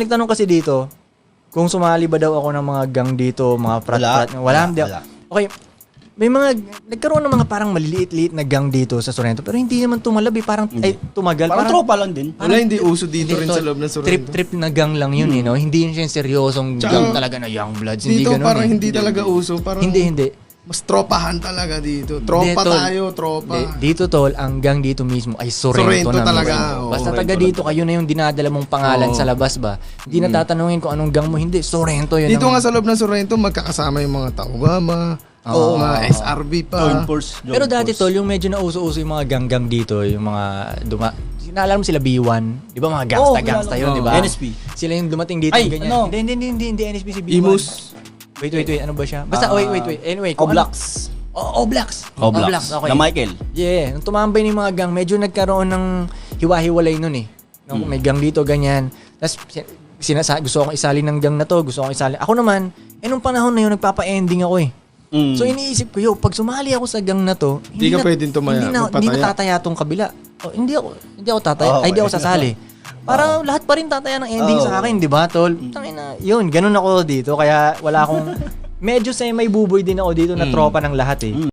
Nagtanong kasi dito, kung sumali ba daw ako ng mga gang dito, mga prat-prat. Wala. Okay, may mga, nagkaroon ng mga parang maliliit-liit na gang dito sa Sorrento, pero hindi naman tumalab eh, parang, tumagal. Parang tropa lang din. Wala, hindi uso dito rin sa loob ng Sorrento. Trip na gang lang yun, no? Hindi yun siya yung seryosong gang talaga na young bloods. Hindi Dito ganun parang hindi talaga uso. Parang Hindi. mas tropahan talaga dito. Tropa Hindi, tol. tayo, tropa. Dito, tol, ang gang dito mismo ay Sorrento na talaga. mismo. Basta taga dito, kayo na yung dinadala mong pangalan sa labas ba? Hindi na tatanungin kung anong gang mo. Hindi, Sorrento yun. Dito nga sa loob ng Sorrento, magkakasama yung mga Taugama, mga SRB pa. Joint Force. Pero dati, tol, yung medyo nauso-uso yung mga gang-gang dito, yung mga naalala mo sila B1, di ba mga gangsta yun, di ba? NSP. Sila yung dumating dito, Ay, ganyan. ano? Hindi NSP si B1. Imus. Wait, ano ba siya? Basta, wait. Anyway, kung Oblax. Oblax. Okay. Na Michael. Yeah, nung tumambay ng mga gang, medyo nagkaroon ng hiwa-hiwalay nun eh. Nung may gang dito, ganyan. Tapos, gusto akong isali ng gang na to, gusto akong isali. Ako naman, nung panahon na yun, nagpapa-ending ako eh. So iniisip ko, pag sumali ako sa gang na to, Hindi ka pwedeng tumaya, hindi na tataya tong kabila. Hindi ako tataya, hindi ako sasali. Para lahat pa rin tataya ng ending sa akin, di ba, tol? Tangina, yun, ganun ako dito, kaya wala akong, medyo may buboy din ako dito na tropa ng lahat eh.